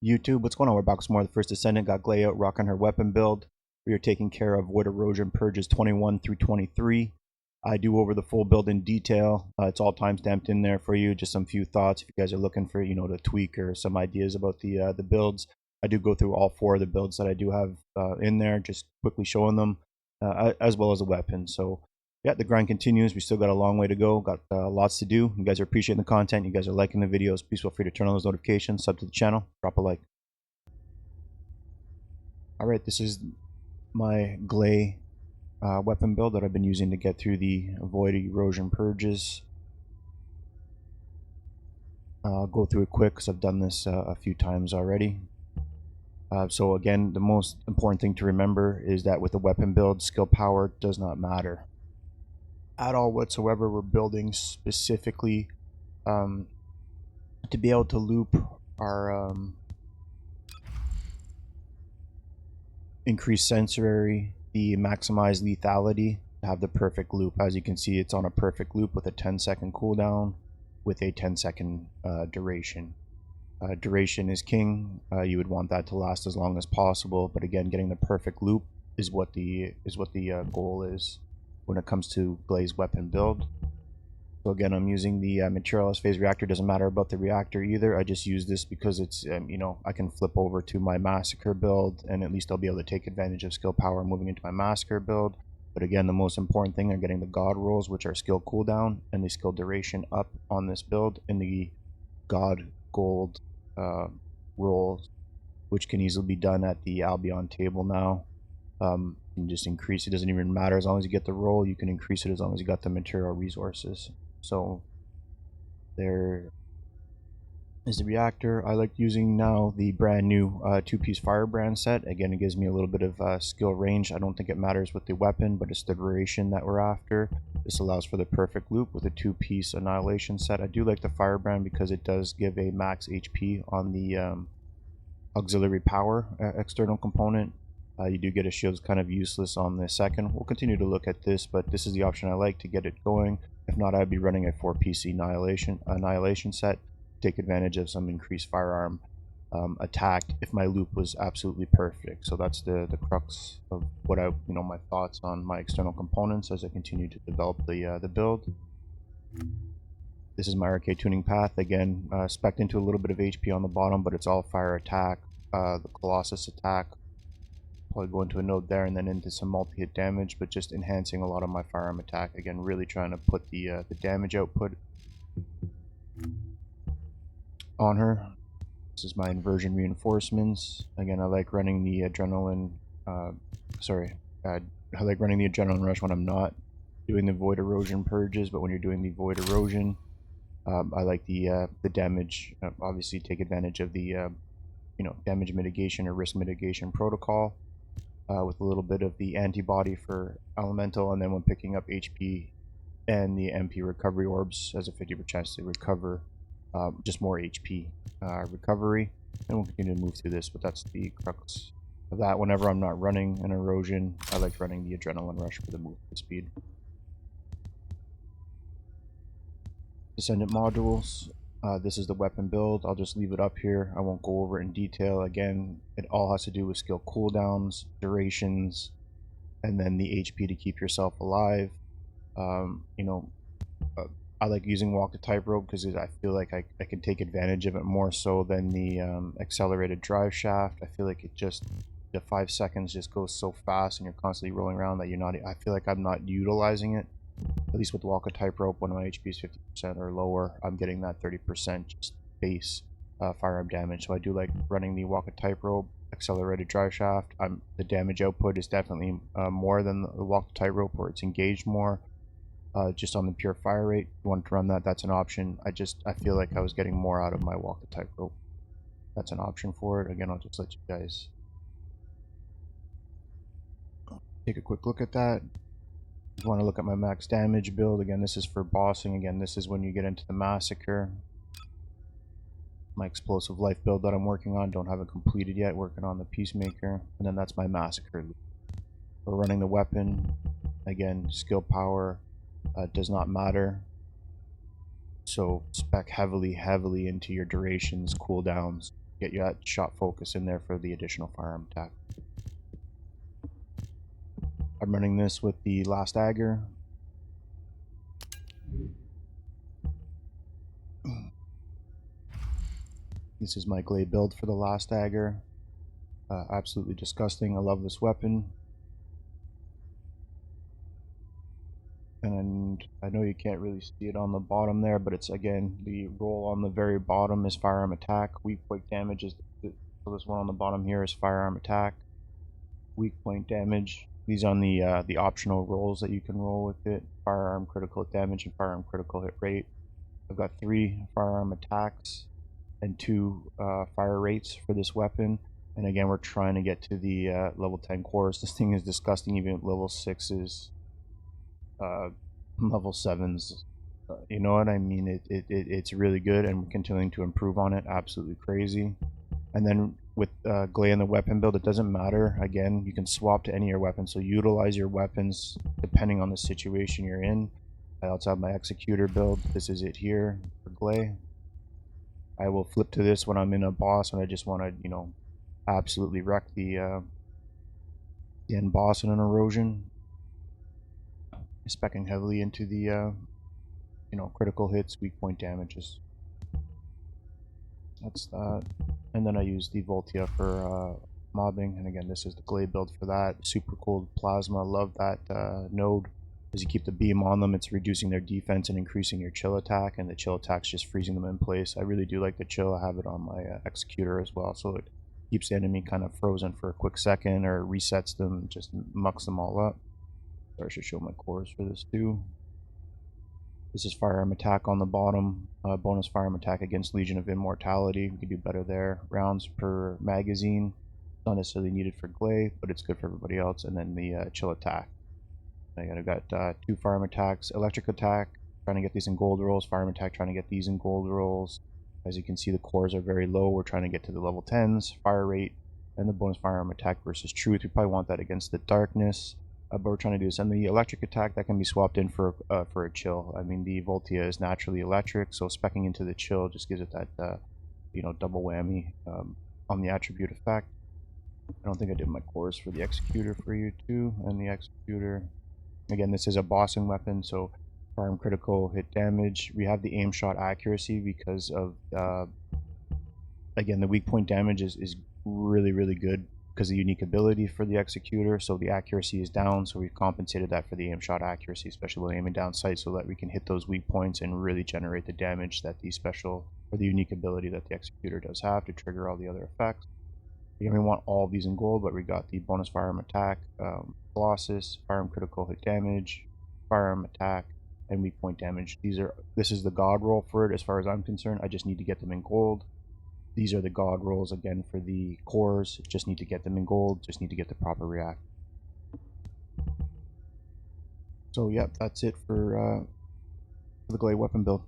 YouTube, what's going on? We're back with some more of the First Descendant. Got Gley out rocking her weapon build. We are taking care of Void Erosion Purges 21 through 23. I do over the full build in detail. It's all timestamped in there for you. Just some few thoughts if you guys are looking for, to tweak or some ideas about the builds. I do go through all four of the builds that I do have in there, just quickly showing them, as well as the weapon. So yeah, the grind continues. We still got a long way to go. Got lots to do. You guys are appreciating the content. You guys are liking the videos. Please feel free to turn on those notifications. Sub to the channel. Drop a like. All right, this is my Gley weapon build that I've been using to get through the Void Erosion Purges. I'll go through it quick because I've done this a few times already. So again, the most important thing to remember is that with a weapon build, skill power does not matter at all whatsoever. We're building specifically to be able to loop our increased sensory, the maximized lethality, to have the perfect loop. As you can see, it's on a perfect loop with a 10-second cooldown with a 10-second duration. Duration is king. You would want that to last as long as possible, but again, getting the perfect loop is what the goal is when it comes to Gley's weapon build. So again, I'm using the materialist phase reactor. Doesn't matter about the reactor either. I just use this because it's I can flip over to my massacre build, and at least I'll be able to take advantage of skill power moving into my massacre build. But again, the most important thing are getting the god rolls, which are skill cooldown and the skill duration up on this build, and the god gold rolls, which can easily be done at the Albion table now. You can just increase it. Doesn't even matter, as long as you get the roll, you can increase it as long as you got the material resources. So there is the reactor. I like using now the brand new two-piece firebrand set. Again, it gives me a little bit of skill range. I don't think it matters with the weapon, but it's the duration that we're after. This allows for the perfect loop with a two-piece annihilation set. I do like the firebrand because it does give a max HP on the auxiliary power external component. You do get a shield, kind of useless on the second. We'll continue to look at this, but this is the option I like to get it going. If not, I'd be running a 4-piece annihilation set. Take advantage of some increased firearm attack if my loop was absolutely perfect. So that's the crux of what my thoughts on my external components as I continue to develop the build. This is my Arche Tuning path. Again, spec'd into a little bit of HP on the bottom, but it's all fire attack, the Colossus attack. Probably go into a node there and then into some multi-hit damage, but just enhancing a lot of my firearm attack. Again, really trying to put the damage output on her. This is my Inversion Reinforcements. Again, I like running the adrenaline. I like running the adrenaline rush when I'm not doing the Void Erosion Purges, but when you're doing the Void Erosion, I like the damage. Obviously, take advantage of the damage mitigation or risk mitigation protocol. With a little bit of the antibody for elemental, and then when picking up HP and the MP recovery orbs as a 50% chance to recover just more HP recovery. And we'll continue to move through this, but that's the crux of that. Whenever I'm not running an erosion, I like running the adrenaline rush for the movement speed. Descendant modules. This is the weapon build. I'll just leave it up here. I won't go over it in detail. Again, it all has to do with skill cooldowns, durations, and then the HP to keep yourself alive. I like using walk the tightrope because I feel like I can take advantage of it more so than the accelerated drive shaft. I feel like the 5 seconds just goes so fast and you're constantly rolling around that I feel like I'm not utilizing it. At least with the walk a tightrope, when my HP is 50% or lower, I'm getting that 30% just base firearm damage. So I do like running the walk a tightrope, accelerated drive shaft. The damage output is definitely more than the walk the tightrope, where it's engaged more. Just on the pure fire rate, if you want to run that, that's an option. I feel like I was getting more out of my walk the tightrope. That's an option for it. Again, I'll just let you guys take a quick look at that. If you want to look at my max damage build, again, this is for bossing. Again, this is when you get into the massacre. My explosive life build that I'm working on, don't have it completed yet, working on the peacemaker, and then that's my massacre. We're running the weapon. Again, skill power does not matter. So spec heavily into your durations, cooldowns, get you that shot focus in there for the additional firearm attack. I'm running this with the last Dagger. This is my Gley build for the last Dagger. Absolutely disgusting. I love this weapon. And I know you can't really see it on the bottom there, but it's, again, the roll on the very bottom is firearm attack. Weak point damage is, so this one on the bottom here is firearm attack. Weak point damage. These on the optional rolls that you can roll with it. Firearm critical hit damage and firearm critical hit rate. I've got 3 firearm attacks and 2 fire rates for this weapon. And again, we're trying to get to the level 10 cores. This thing is disgusting, even at level 6s. Level 7s, you know what I mean? It's really good, and we're continuing to improve on it. Absolutely crazy. And then with Gley in the weapon build, it doesn't matter. Again, you can swap to any of your weapons, so utilize your weapons depending on the situation you're in. I also have my Executor build. This is it here for Gley. I will flip to this when I'm in a boss and I just want to, you know, absolutely wreck the end boss in an Erosion. Speccing heavily into the you know, critical hits, weak point damages. That's that. And then I use the Voltia for mobbing, and again, this is the Gley build for that. Super cool plasma. Love that node. As you keep the beam on them, it's reducing their defense and increasing your chill attack, and the chill attack's just freezing them in place. I really do like the chill. I have it on my Executor as well, so it keeps the enemy kind of frozen for a quick second, or resets them, just mucks them all up. I should show my cores for this too. This is firearm attack on the bottom. Bonus firearm attack against Legion of Immortality. We can do better there. Rounds per magazine. Not necessarily needed for Gley, but it's good for everybody else. And then the chill attack. I've got 2 firearm attacks. Electric attack, trying to get these in gold rolls. Firearm attack, trying to get these in gold rolls. As you can see, the cores are very low. We're trying to get to the level 10s. Fire rate, and the bonus firearm attack versus truth. We probably want that against the darkness. But we're trying to do this. And the electric attack, that can be swapped in for a chill. I mean, the Voltia is naturally electric, so speccing into the chill just gives it that, you know, double whammy on the attribute effect. I don't think I did my cores for the Executor for you too. And the Executor, again, this is a bossing weapon, so firearm critical hit damage. We have the aim shot accuracy because of, again, the weak point damage is really, really good because of the unique ability for the Executor, so the accuracy is down, so we've compensated that for the aim shot accuracy, especially when aiming down sight, so that we can hit those weak points and really generate the damage that the special, or the unique ability that the Executor does have to trigger all the other effects. We want all of these in gold, but we got the bonus firearm attack, Colossus, firearm critical hit damage, firearm attack, and weak point damage. This is the god roll for it as far as I'm concerned. I just need to get them in gold. These are the god rolls again for the cores. Just need to get them in gold. Just need to get the proper react. So yep, that's it for the Gley weapon build.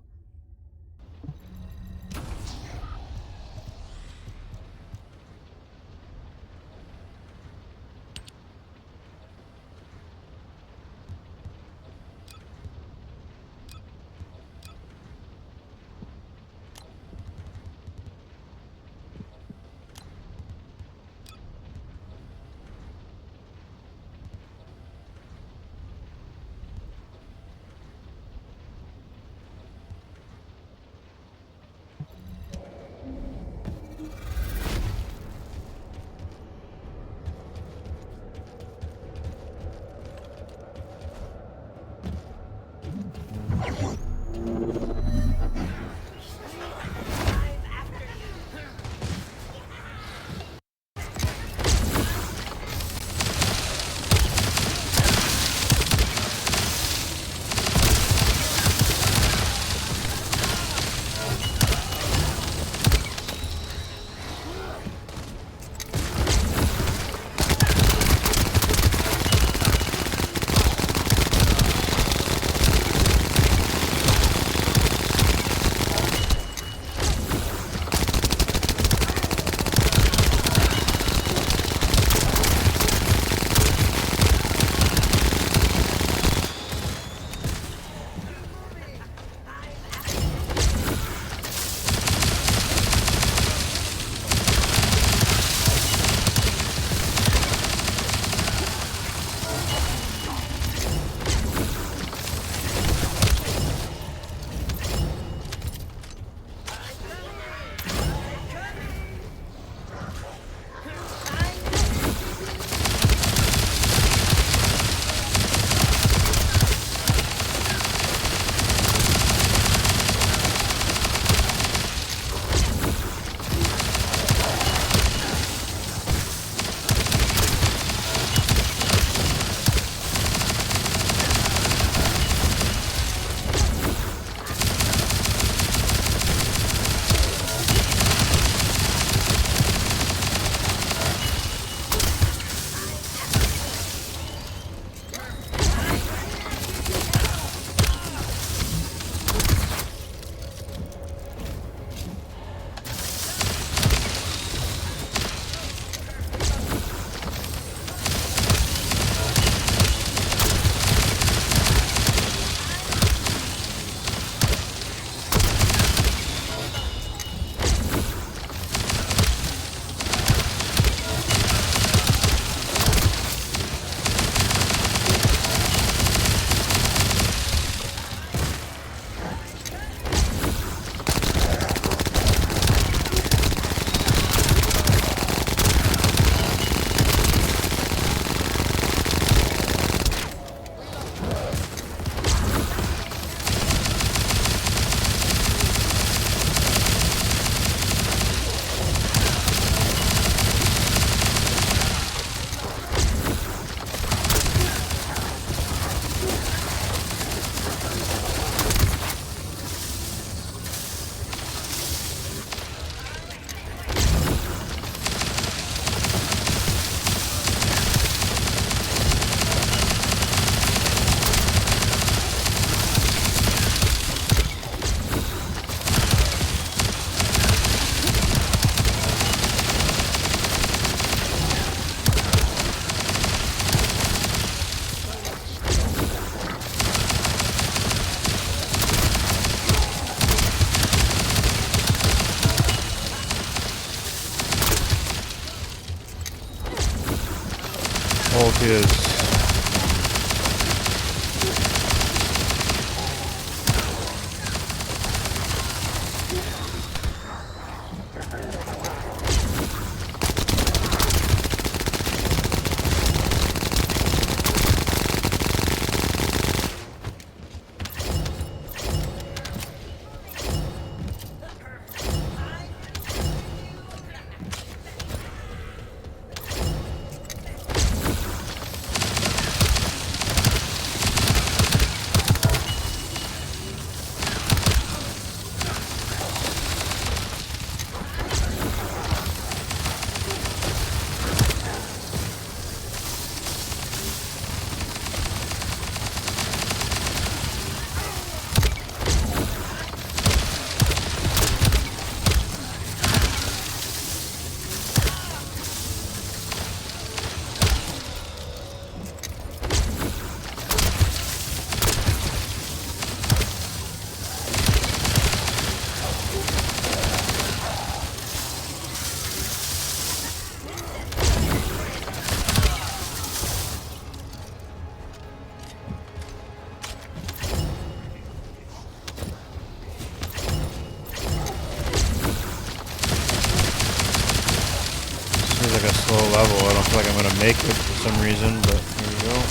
actually is. Like a slow level. I don't feel like I'm gonna make it for some reason, but here we go.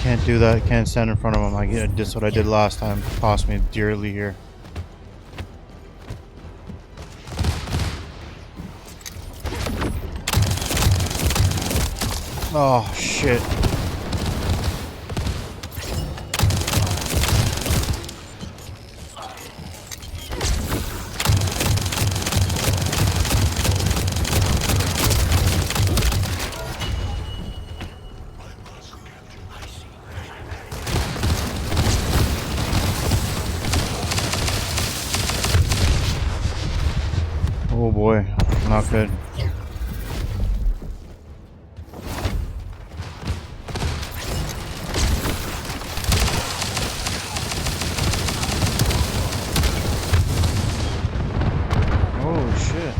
Can't do that. Can't stand in front of him. I get just what I did last time. Cost me dearly here. Oh shit. Oh boy, not good. Oh shit.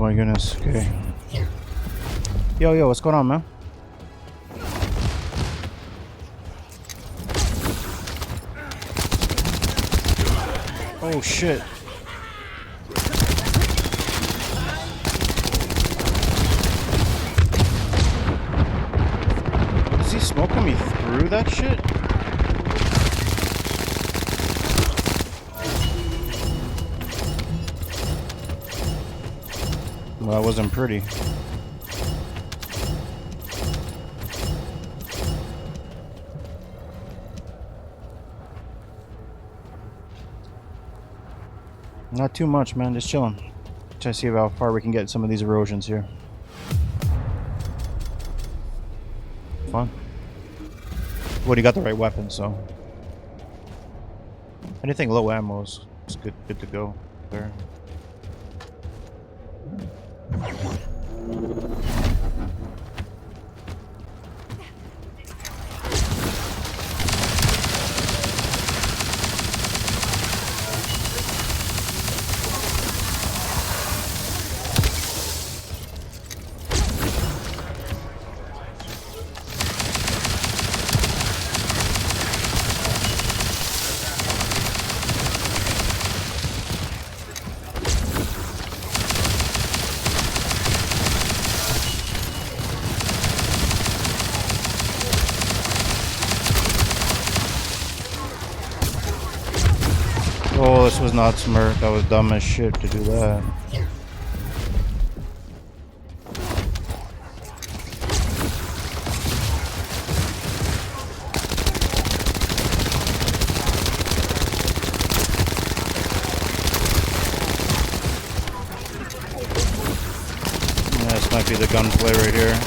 my goodness. Okay. Yo, what's going on, man? Oh shit. Is he smoking me through that shit? Well, that wasn't pretty. Not too much, man. Just chilling. Try to see how far we can get some of these erosions here. Fun. Well, you got the right weapon, so anything low ammo is good to go there. Oh, this was not smart. That was dumb as shit to do that. Yeah, this might be the gunplay right here.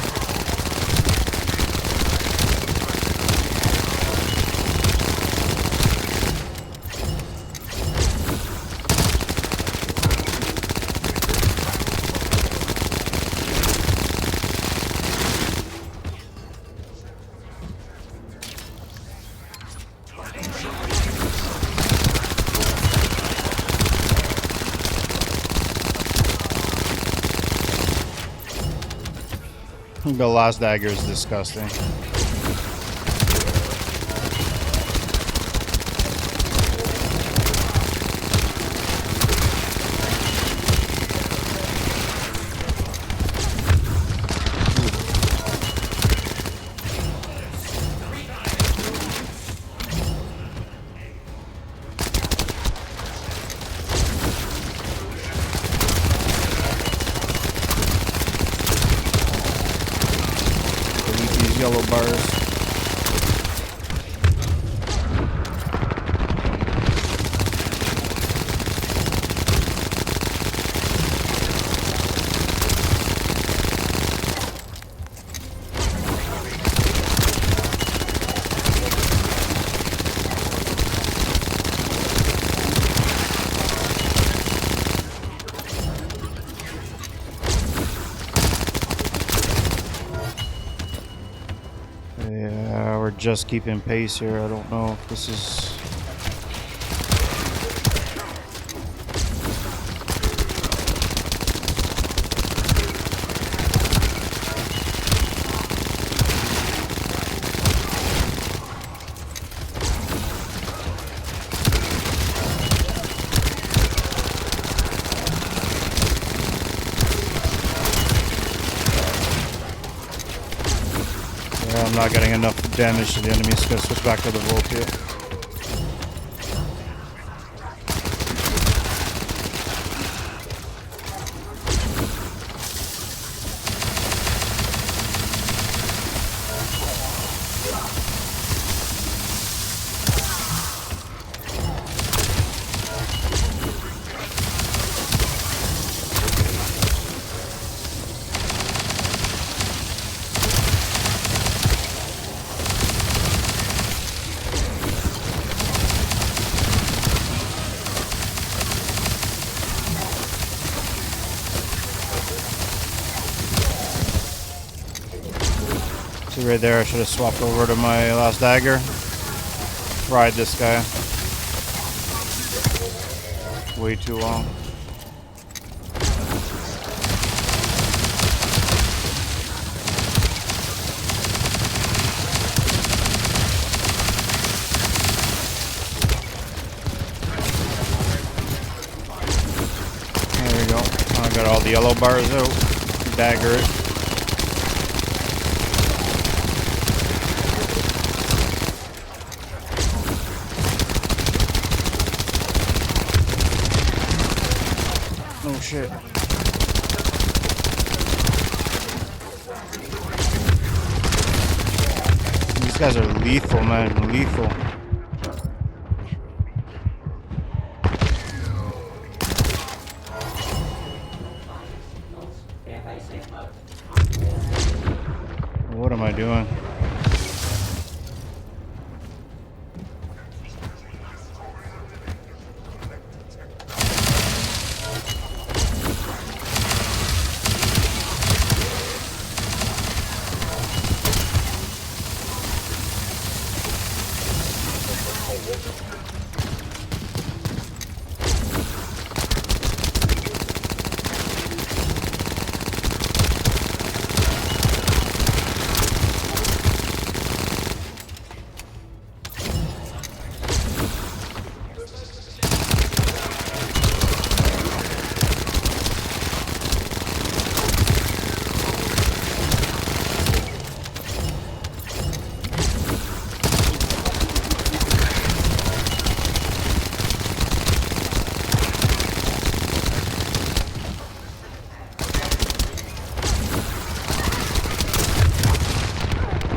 The last dagger is disgusting. Yellow bars. Just keeping pace here. I don't know if this is... I'm not getting enough damage to the enemy, so let's switch back to the Voltia. Right there, I should have swapped over to my last dagger. Ride this guy. Way too long. got all the yellow bars out. Dagger it. Oh shit. These guys are lethal, man. Lethal. What am I doing?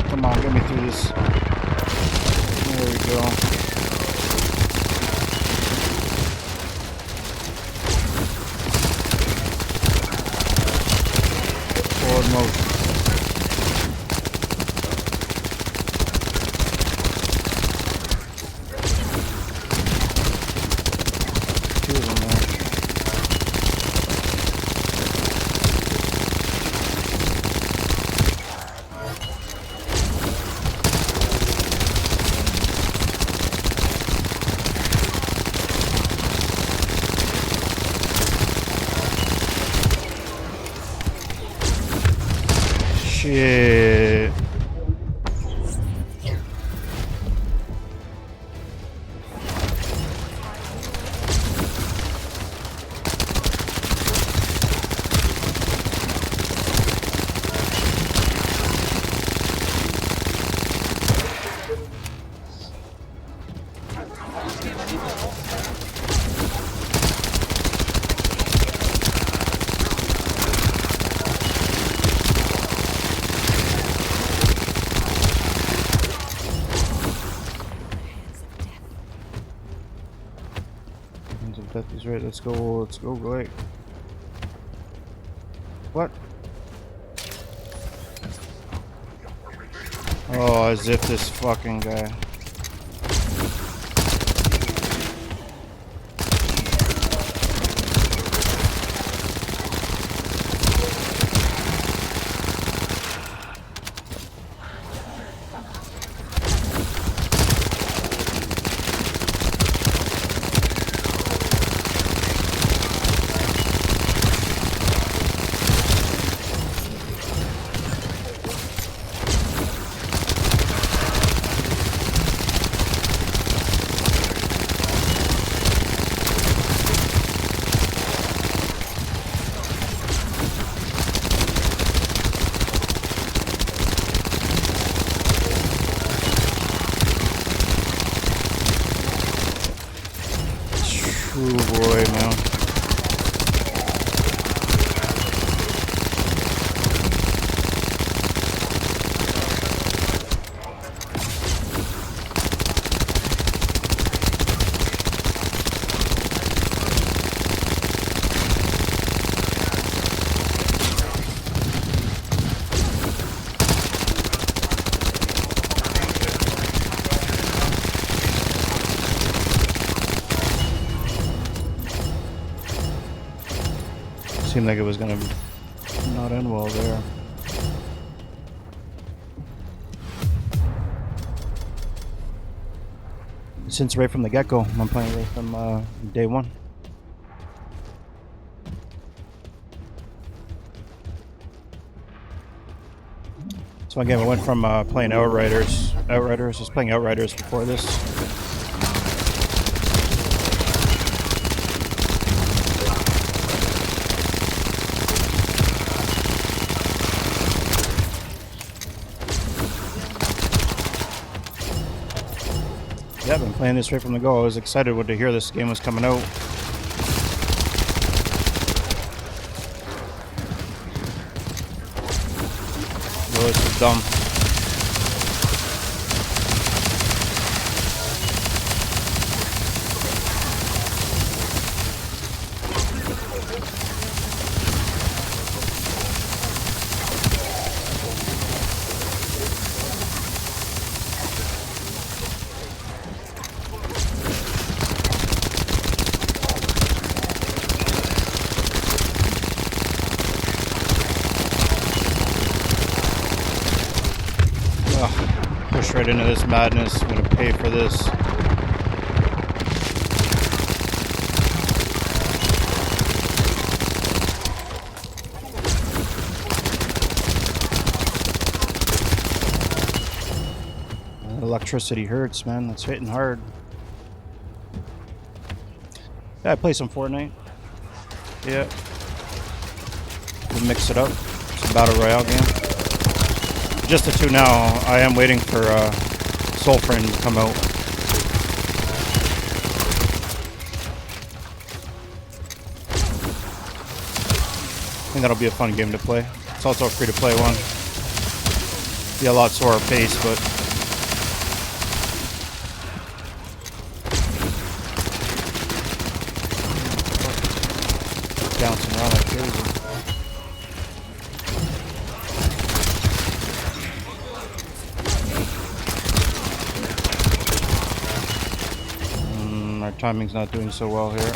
Come on, get me through this. There we go. Forward motion. Two of them there. Shit. Death is right. Let's go, Gley. What? Oh, as if this fucking guy. Ooh boy, man. Seemed like it was gonna not end well there. Since right from the get-go, I'm playing right from day one. So again, I went from playing Outriders, just playing Outriders before this. Playing this right from the go. I was excited to hear this game was coming out. Oh, this is dumb. Push right into this madness. I'm gonna pay for this. Electricity hurts, man. That's hitting hard. Yeah, I play some Fortnite. Yeah. We'll mix it up. It's a battle royale game. Just the two now. I am waiting for Soulframe to come out. I think that'll be a fun game to play. It's also a free-to-play one. Be a lot slower pace, but bouncing around like crazy. Our timing's not doing so well here.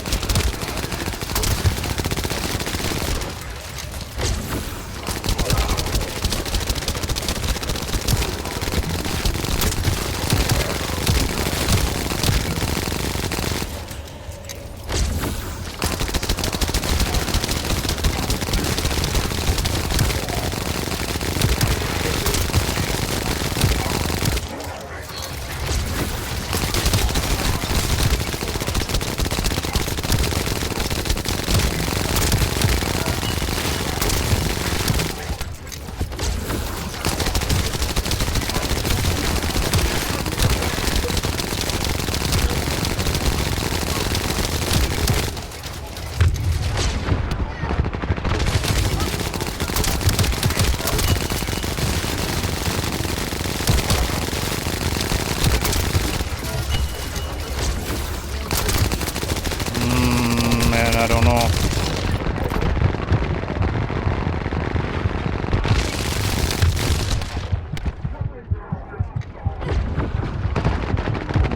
I don't know.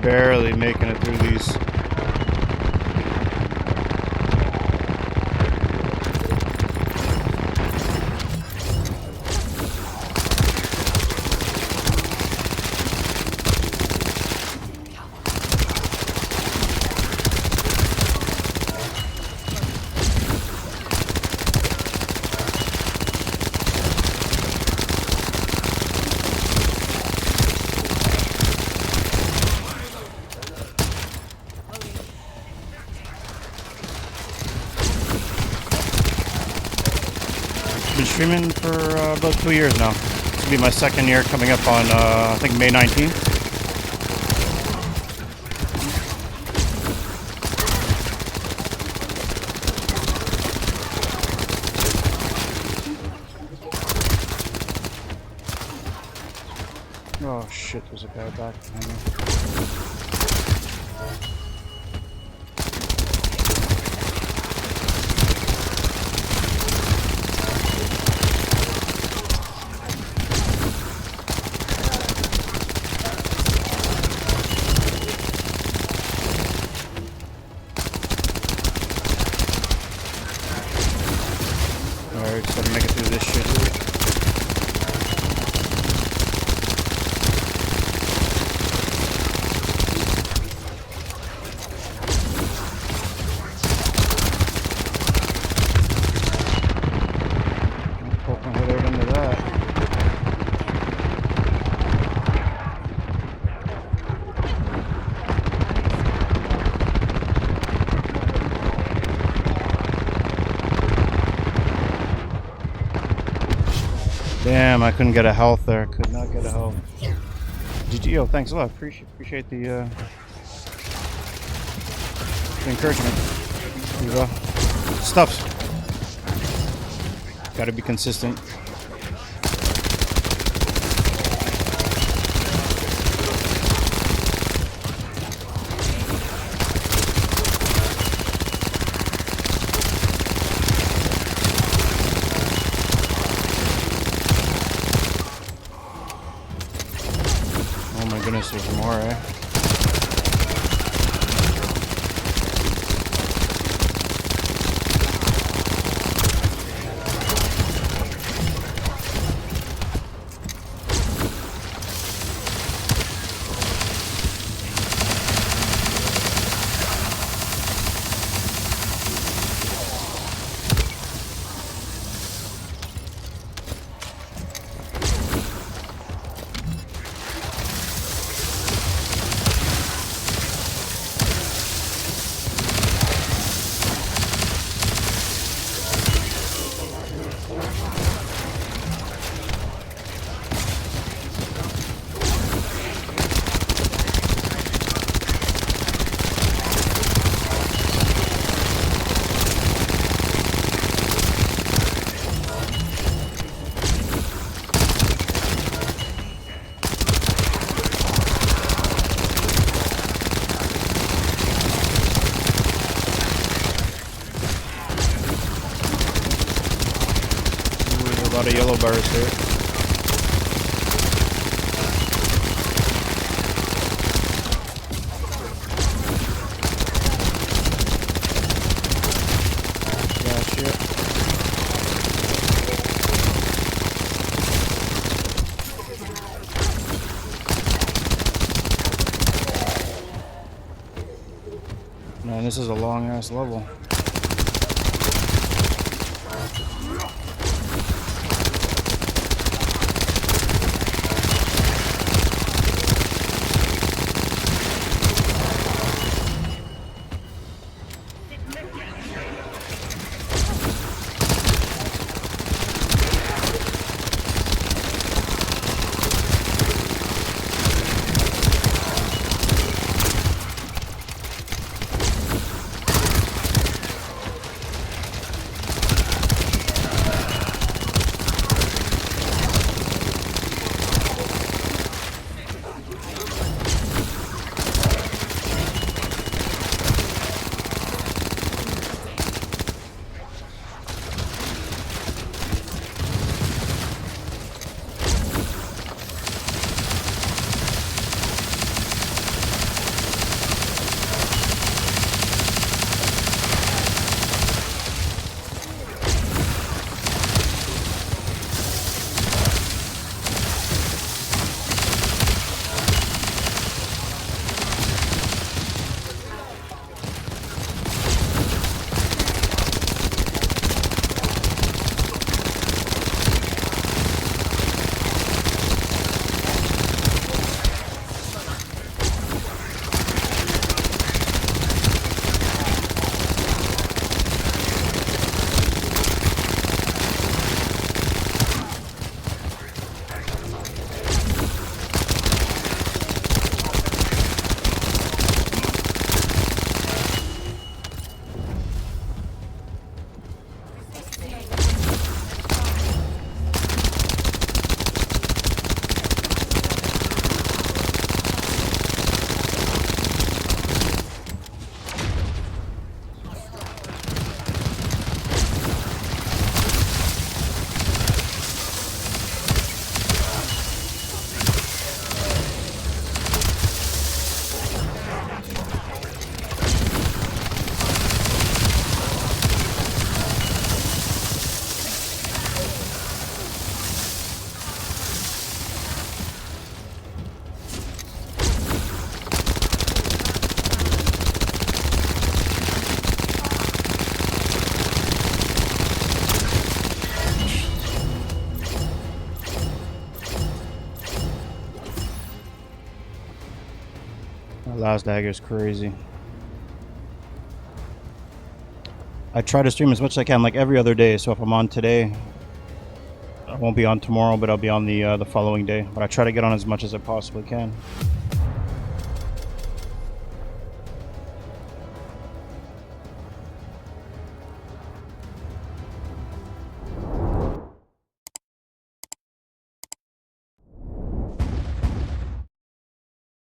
Barely making it through these. Been streaming for about 2 years now. This will be my second year, coming up on I think May 19th. Oh shit, there's a guy back behind me. Alright, just gotta make it through this shit. Poking right out into that. Damn, I couldn't get a health there. Could not get a health. GG, yo, thanks a lot. Appreciate the Encouragement. Here we go. Stuffs. Gotta be consistent. Oh my goodness, there's more, eh? A lot of yellow bars here. Gotcha. Man, this is a long ass level. Last Dagger is crazy. I try to stream as much as I can, like every other day. So if I'm on today, I won't be on tomorrow, but I'll be on the following day. But I try to get on as much as I possibly can.